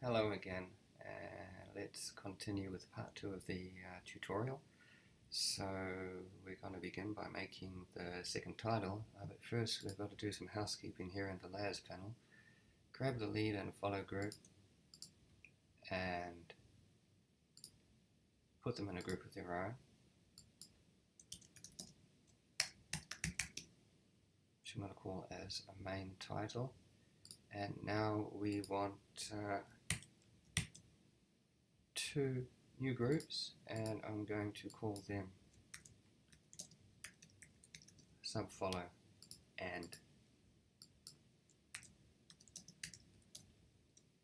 Hello again. Let's continue with part 2 of the tutorial. So we're going to begin by making the second title, but first we've got to do some housekeeping here in the layers panel. Grab the lead and follow group and put them in a group of their own, which I'm going to call as a main title. And now we want two new groups, and I'm going to call them subfollow and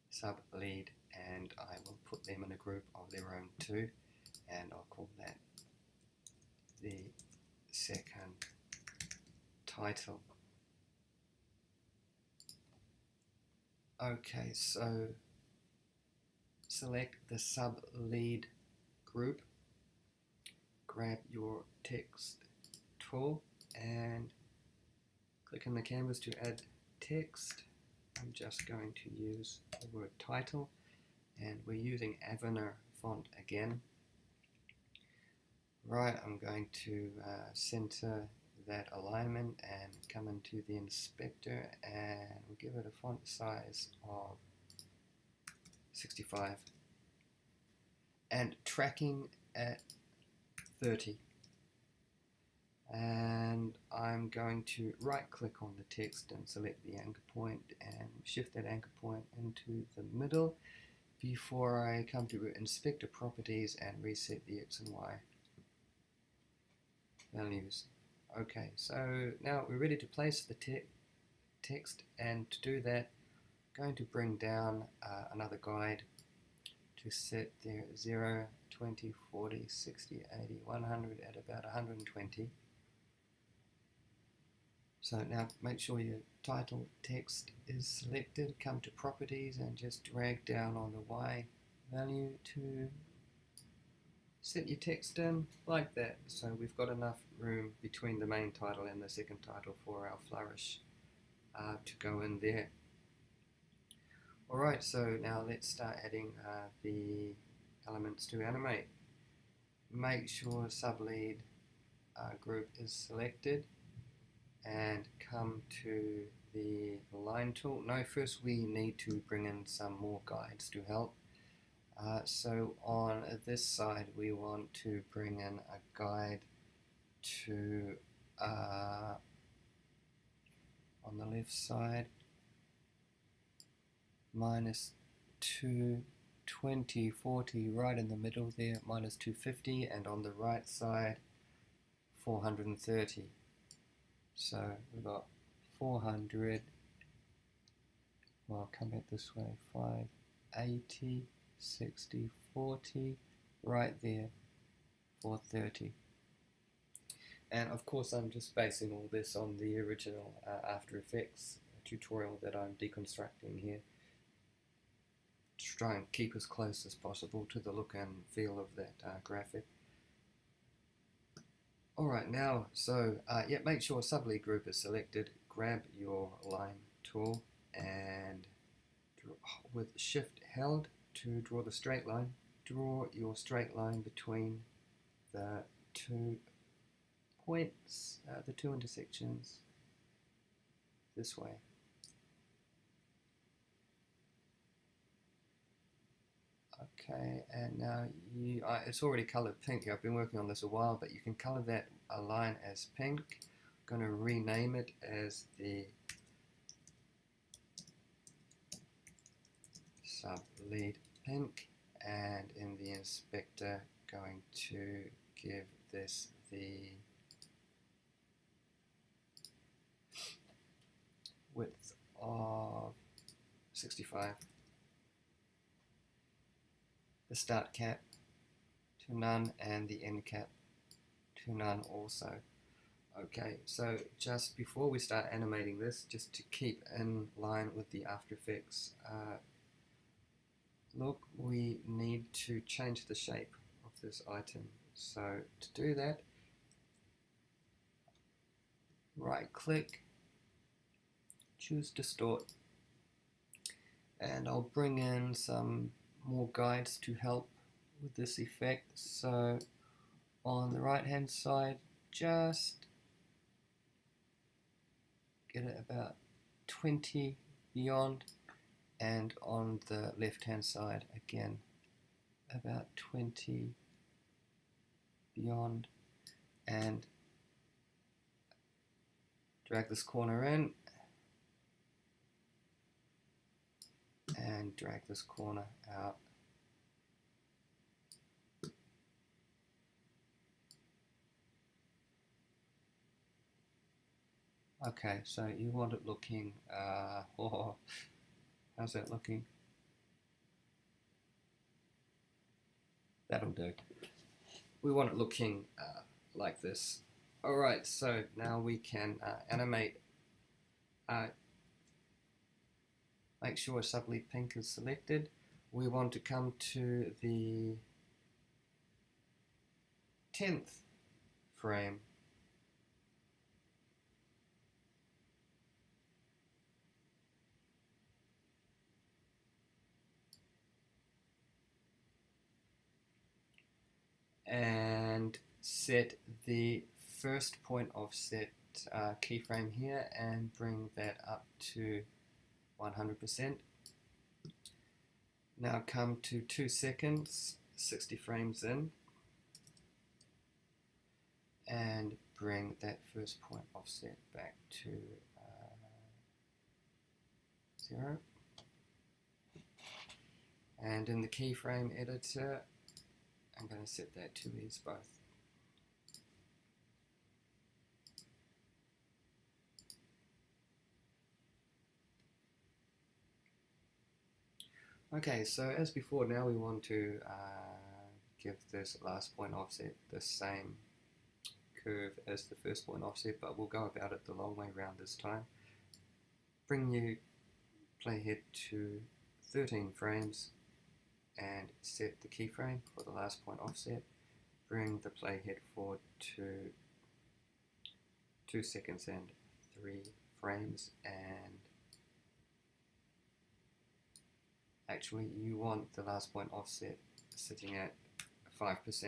sublead, and I will put them in a group of their own too, and I'll call that the second title. Okay, so select the sublead group, grab your text tool and click in the canvas to add text. I'm just going to use the word title, and we're using Avenir font again. Right, I'm going to center that alignment and come into the inspector and we'll give it a font size of 65 and tracking at 30, and I'm going to right click on the text and select the anchor point and shift that anchor point into the middle before I come to inspector properties and reset the X and Y values. Okay, so now we're ready to place the text, and to do that I'm going to bring down another guide to set there 0, 20, 40, 60, 80, 100 at about 120. So now make sure your title text is selected, come to properties and just drag down on the Y value to set your text in like that. So we've got enough room between the main title and the second title for our flourish to go in there. Alright, so now let's start adding the elements to animate. Make sure sublead group is selected and come to the line tool. No, first we need to bring in some more guides to help. So on this side we want to bring in a guide to on the left side minus 220, 40 right in the middle there, minus 250, and on the right side 430. So we've got 400, well, come back this way, 580, 60, 40, right there, 430. And of course I'm just basing all this on the original After Effects tutorial that I'm deconstructing here, to try and keep as close as possible to the look and feel of that graphic. Alright, now, so yeah, make sure sublead group is selected, grab your line tool and with shift held to draw the straight line, draw your straight line between the 2 points, the 2 intersections this way. Okay, and now it's already colored pink. I've been working on this a while, but you can color that line as pink. I'm going to rename it as the sublead pink, and in the inspector going to give this the width of 65. The start cap to none and the end cap to none also. Okay, so just before we start animating this, just to keep in line with the After Effects look, we need to change the shape of this item. So to do that, right click, choose Distort, And I'll bring in some more guides to help with this effect. So on the right hand side, just get it about 20 beyond, and on the left hand side again about 20 beyond, and drag this corner in and drag this corner out. Okay, so you want it looking, oh, how's that looking? That'll do. We want it looking like this. Alright, so now we can animate. Make sure sublead pink is selected. We want to come to the 10th frame. And set the first point offset keyframe here and bring that up to 100%. Now come to 2 seconds, 60 frames in, and bring that first point offset back to 0. And in the keyframe editor, I'm going to set that to ease both. Okay, so as before, now we want to give this last point offset the same curve as the first point offset, but we'll go about it the long way around this time. Bring your playhead to 13 frames and set the keyframe for the last point offset. Bring the playhead forward to 2 seconds and 3 frames, and actually you want the last point offset sitting at 5%.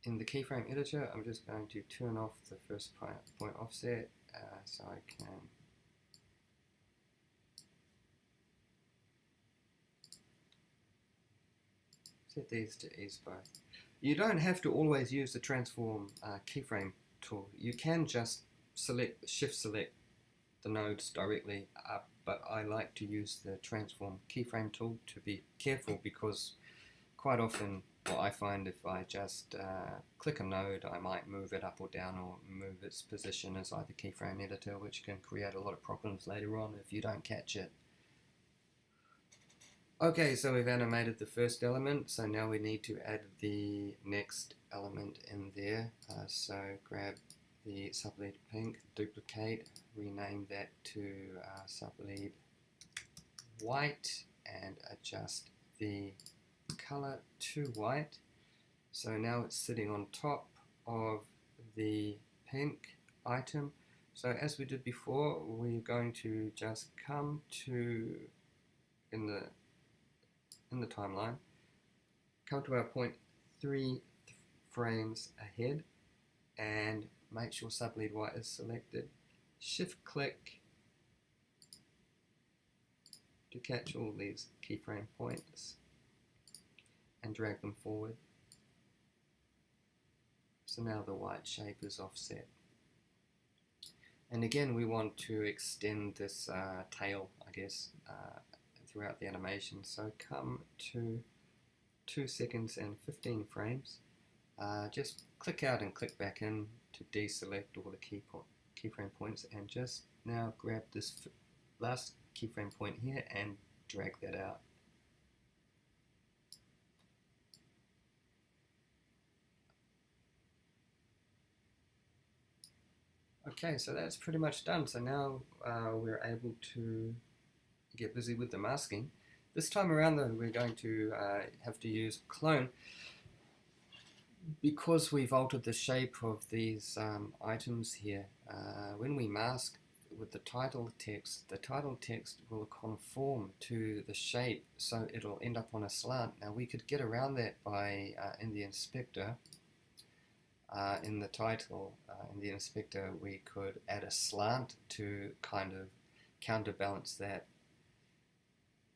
In the keyframe editor, I'm just going to turn off the first point offset so I can set these to ease both. You don't have to always use the transform keyframe tool. You can just shift select the nodes directly up, but I like to use the transform keyframe tool to be careful, because quite often what I find, if I just click a node, I might move it up or down, or move its position as either keyframe editor, which can create a lot of problems later on if you don't catch it. Okay, so we've animated the first element, so now we need to add the next element in there. So grab the sublead pink, duplicate, rename that to sublead white, and adjust the color to white. So now it's sitting on top of the pink item. So as we did before, we're going to just come to, in the timeline, come to our point 3 frames ahead, and make sure sublead white is selected. Shift click to catch all these keyframe points and drag them forward. So now the white shape is offset. And again, we want to extend this tail, I guess, throughout the animation. So come to 2 seconds and 15 frames. Just click out and click back in to deselect all the keyframe points, and just now grab this last keyframe point here and drag that out. Okay, so that's pretty much done. So now we're able to get busy with the masking. This time around though, we're going to have to use clone. because we've altered the shape of these items here, when we mask with the title text will conform to the shape, so it'll end up on a slant. Now we could get around that by, in the inspector, in the title, in the inspector, we could add a slant to kind of counterbalance that.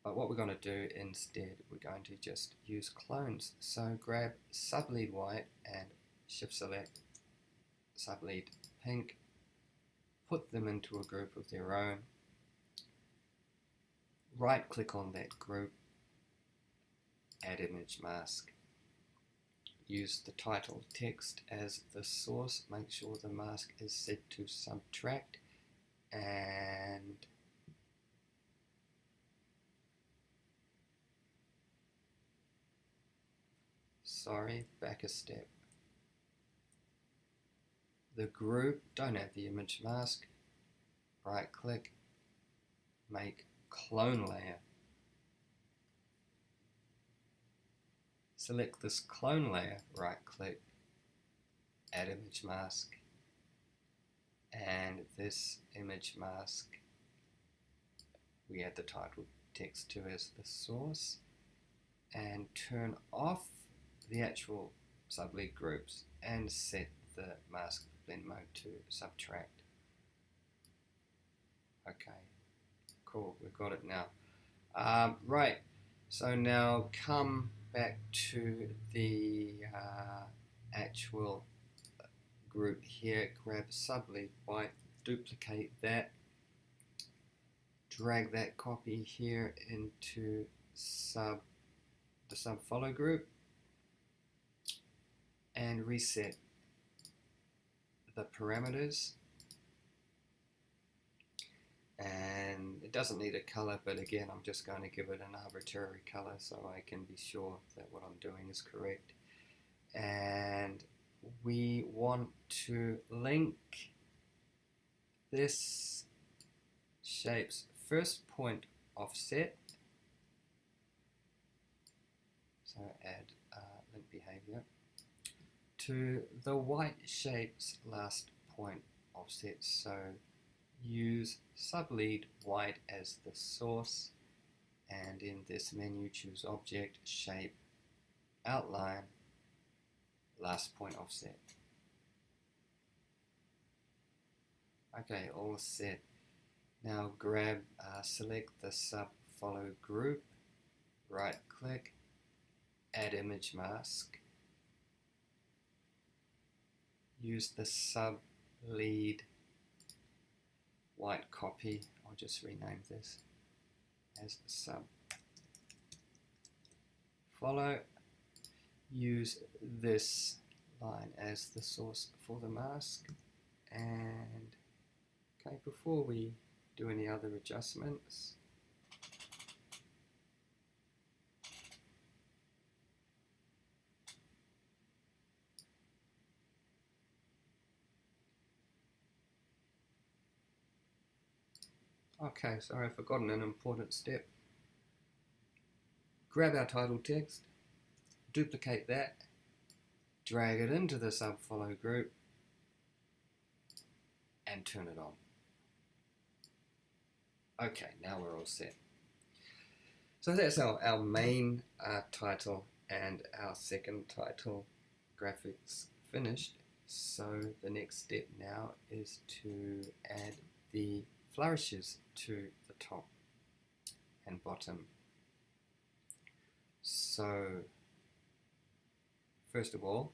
But what we're going to do instead, we're going to just use clones. So grab sublead white and shift select sublead pink, put them into a group of their own, right click on that group, add image mask. Use the title text as the source, make sure the mask is set to subtract, and back a step. The group, don't have the image mask, right click, make clone layer. Select this clone layer, right click, add image mask, and this image mask we add the title text to as the source, and turn off the actual sublead groups and set the mask blend mode to subtract. Okay, cool, we've got it now. Right, so now come back to the actual group here, grab sublead white, duplicate that, drag that copy here into the subfollow group, and reset the parameters. And it doesn't need a color, but again, I'm just going to give it an arbitrary color so I can be sure that what I'm doing is correct. And we want to link this shape's first point offset, so add link behavior, to the white shape's last point offset. So use sublead white as the source, and in this menu choose object, shape, outline, last point offset. Okay, all set. Now grab, select the subfollow group, right click, add image mask, use the sublead white copy, I'll just rename this as subfollow, use this line as the source for the mask, and okay, before we do any other adjustments, okay, sorry, I've forgotten an important step. Grab our title text, duplicate that, drag it into the subfollow group, and turn it on. Okay, now we're all set. So that's our main title and our second title graphics finished. So the next step now is to add the flourishes to the top and bottom. So first of all,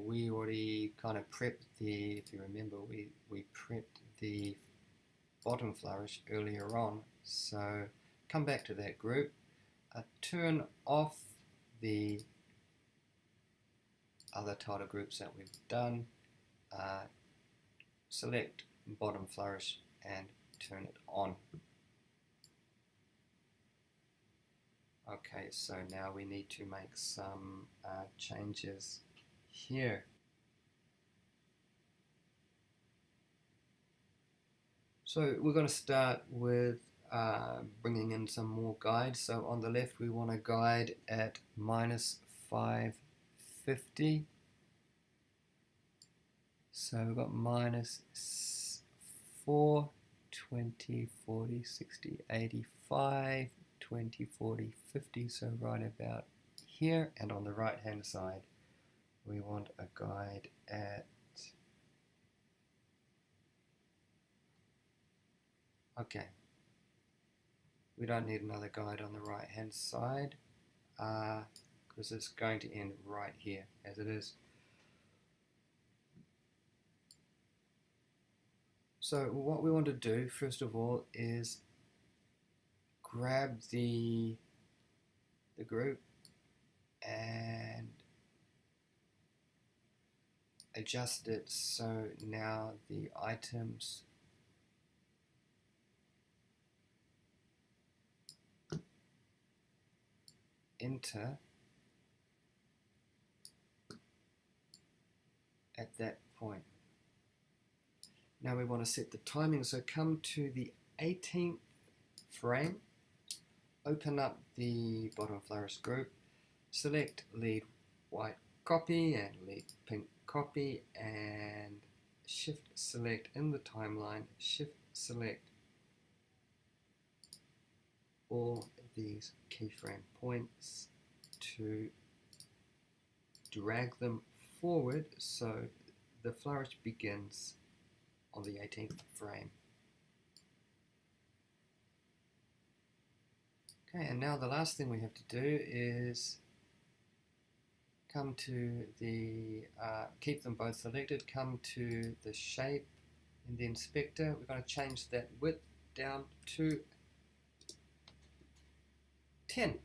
we already kind of prepped if you remember, we prepped the bottom flourish earlier on. So come back to that group, turn off the other title groups that we've done, select bottom flourish and turn it on. Okay, so now we need to make some changes here. So we're going to start with bringing in some more guides. So on the left we want a guide at -550. 50. So we've got minus 4, 20, 40, 60, 85, 20, 40, 50. So right about here. And on the right hand side, we want a guide at, okay, we don't need another guide on the right hand side because it's going to end right here as it is. So what we want to do first of all is grab the group and adjust it so now the items enter at that point. Now we want to set the timing, so come to the 18th frame, open up the bottom flourish group, select lead white copy and lead pink copy, and shift select in the timeline, shift select all these keyframe points to drag them forward so the flourish begins on the 18th frame. Okay, and now the last thing we have to do is come to the, keep them both selected, come to the shape in the inspector. We're going to change that width down to 10.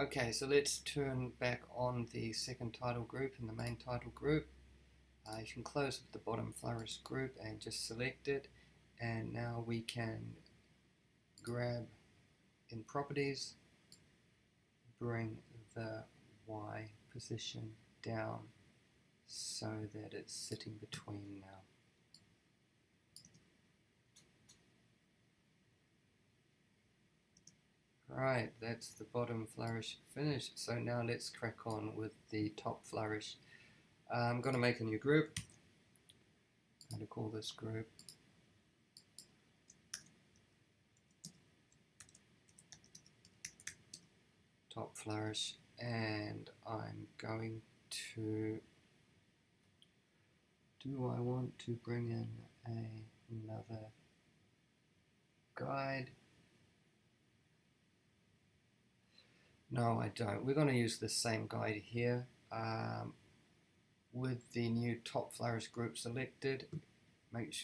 Okay, so let's turn back on the second title group and the main title group. You can close the bottom flourish group and just select it, and now we can grab in properties, bring the Y position down so that it's sitting between now. Right, that's the bottom flourish finished. So now let's crack on with the top flourish. I'm going to make a new group. I'm going to call this group top flourish, and I'm going to, do I want to bring in another guide? No, I don't. We're going to use the same guide here. With the new top flourish group selected, make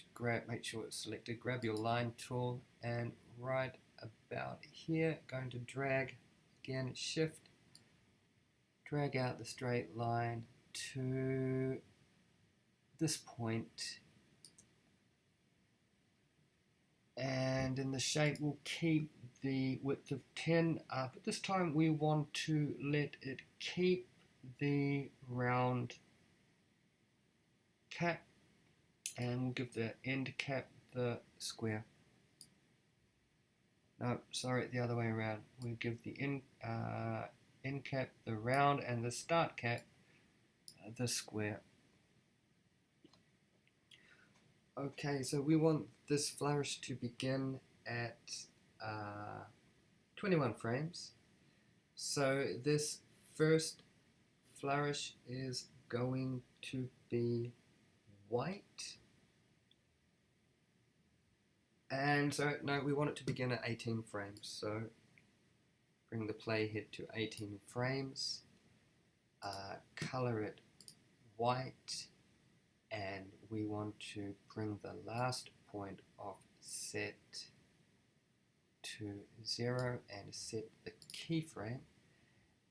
sure it's selected, grab your line tool, and right about here, going to drag, again shift, drag out the straight line to this point, and in the shape we'll keep the width of 10, but this time we want to let it keep the round cap, and we'll give the end cap the square. No, sorry, the other way around. We'll give the end cap the round and the start cap the square. Okay, so we want this flourish to begin at 21 frames. So this first flourish is going to be white, and so no, we want it to begin at 18 frames, so bring the playhead to 18 frames, color it white, and we want to bring the last point offset to 0 and set the keyframe,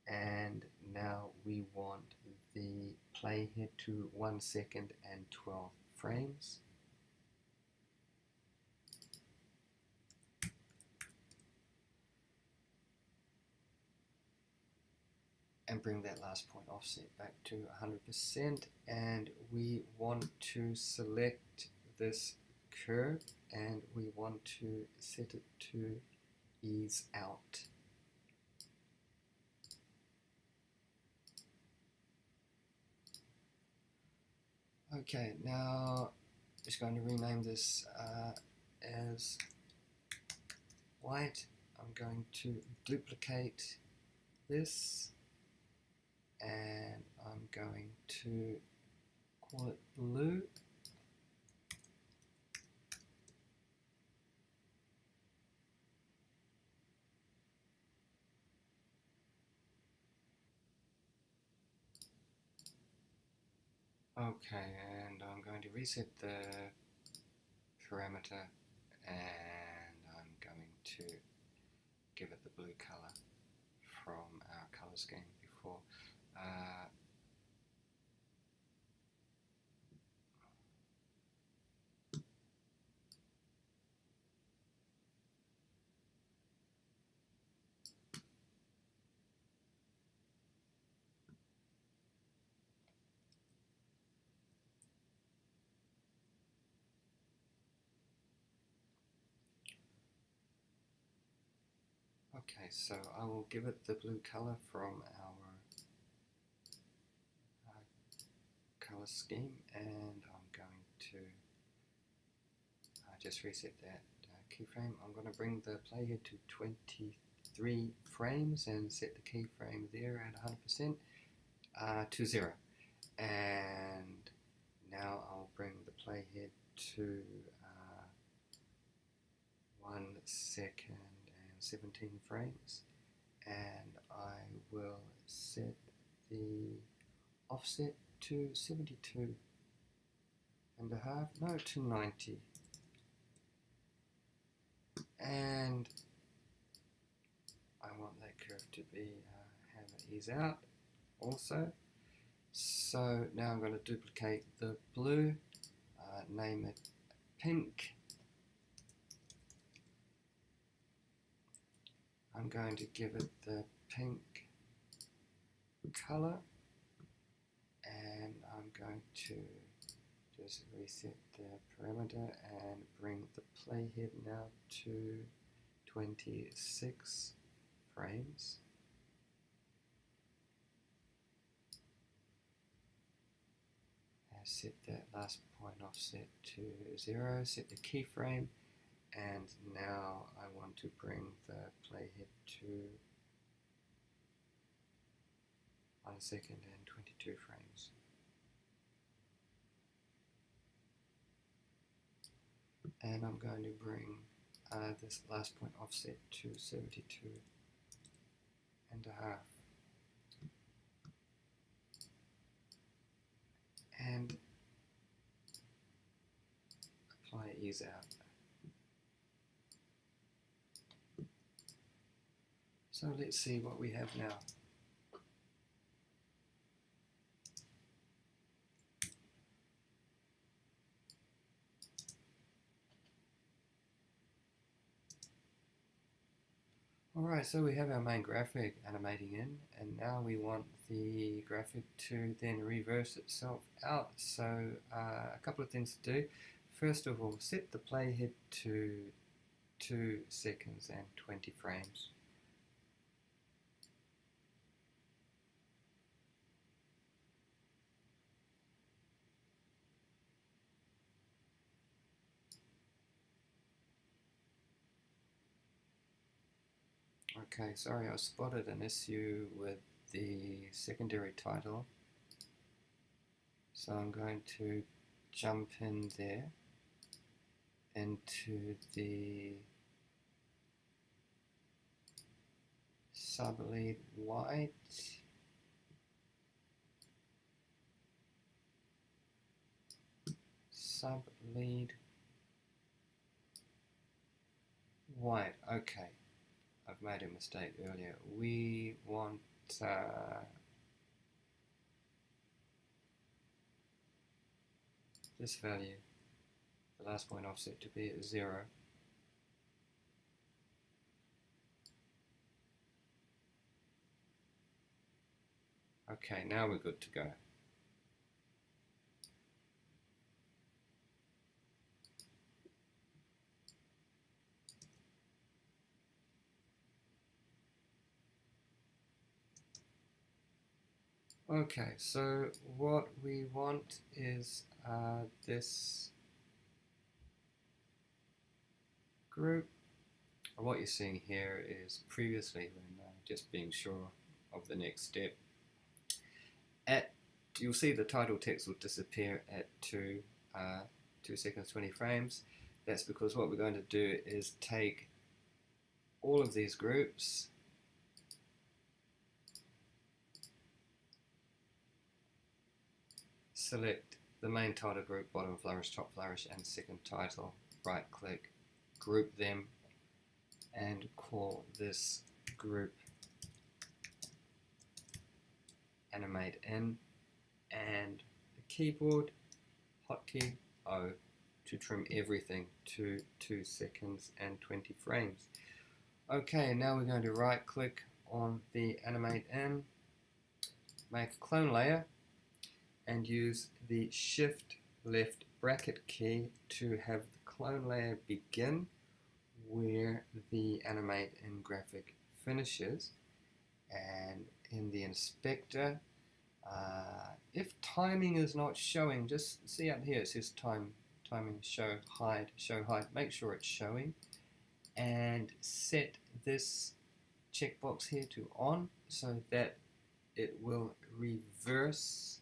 and now we want the playhead to 1 second and 12 frames. And bring that last point offset back to 100%, and we want to select this curve and we want to set it to ease out. Okay, now just going to rename this as white. I'm going to duplicate this and I'm going to call it blue. Okay, and I'm going to reset the parameter and I'm going to give it the blue color from our color scheme before. Okay, so I will give it the blue color from our color scheme, and I'm going to just reset that keyframe. I'm going to bring the playhead to 23 frames and set the keyframe there at 100% to 0. And now I'll bring the playhead to 1 second and 17 frames, and I will set the offset to 72 and a half, no, to 90, and I want that curve to be have an ease out also. So now I'm going to duplicate the blue, name it pink. I'm going to give it the pink color, and I'm going to just reset the parameter and bring the playhead now to 26 frames. And set that last point offset to 0, set the keyframe, and now I want to bring the playhead to 1 second and 22 frames. And I'm going to bring this last point offset to 72 and a half. And apply ease out. So let's see what we have now. Alright, so we have our main graphic animating in, and now we want the graphic to then reverse itself out. So a couple of things to do. First of all, set the playhead to 2 seconds and 20 frames. Okay, sorry, I spotted an issue with the secondary title. So I'm going to jump in there into the sublead white. Sublead white. Okay, I've made a mistake earlier. We want this value, the last point offset, to be at 0. Okay, now we're good to go. Okay, so what we want is this group. What you're seeing here is previously, when just being sure of the next step, you'll see the title text will disappear at 2 seconds 20 frames. That's because what we're going to do is take all of these groups, select the main title group, bottom flourish, top flourish, and second title, right click, group them, and call this group animate in, and the keyboard hotkey O to trim everything to 2 seconds and 20 frames. Okay, now we're going to right click on the animate in, make a clone layer, and use the shift left bracket key to have the clone layer begin where the animate in graphic finishes. And in the inspector, if timing is not showing, just see out here it says timing show hide, make sure it's showing, and set this checkbox here to on so that it will reverse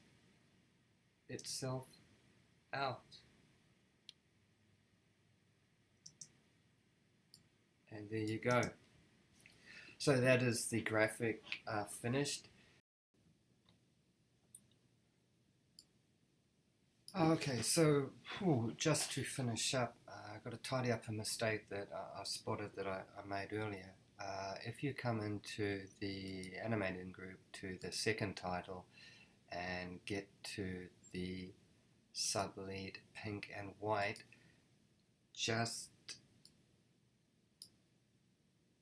itself out. And there you go. So that is the graphic finished. Okay, so just to finish up, I've got to tidy up a mistake that I spotted that I made earlier. If you come into the animating group to the second title and get to the sub-lead pink and white, just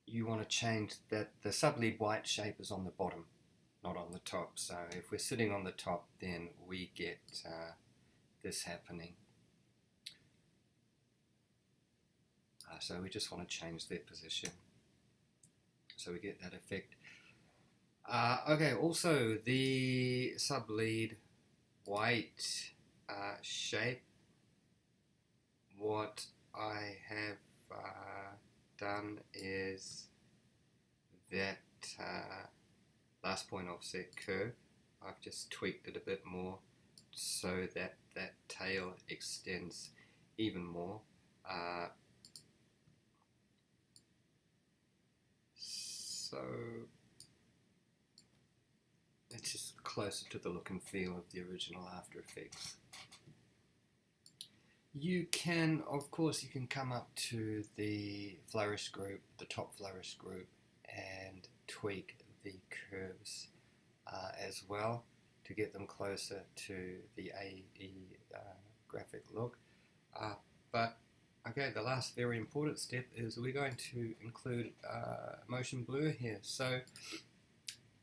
you want to change that the sub-lead white shape is on the bottom, not on the top. So if we're sitting on the top, then we get this happening. So we just want to change their position so we get that effect. Okay, also the sub-lead white shape, what I have done is that last point offset curve, I've just tweaked it a bit more so that that tail extends even more. So it's just closer to the look and feel of the original After Effects. You can, of course, you can come up to the flourish group, the top flourish group, and tweak the curves as well to get them closer to the AE graphic look. But okay, the last very important step is we're going to include motion blur here. So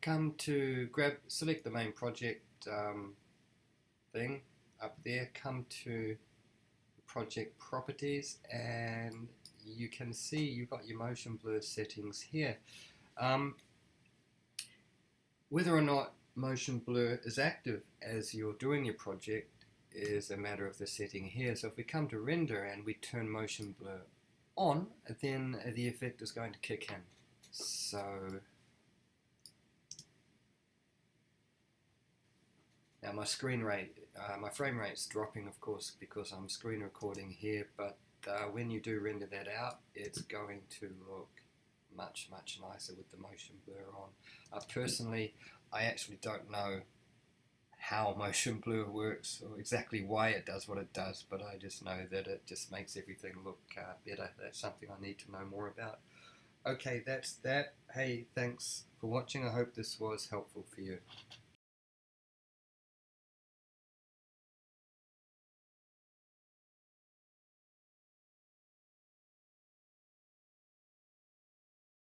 come to select the main project thing up there, come to project properties, and you can see you've got your motion blur settings here. Whether or not motion blur is active as you're doing your project is a matter of the setting here. So if we come to render and we turn motion blur on, then the effect is going to kick in. So now my screen rate, my frame rate's dropping, of course, because I'm screen recording here, but when you do render that out, it's going to look much nicer with the motion blur on. Personally, I actually don't know how motion blur works or exactly why it does what it does, but I just know that it just makes everything look better. That's something I need to know more about. Okay, that's that. Hey, thanks for watching. I hope this was helpful for you.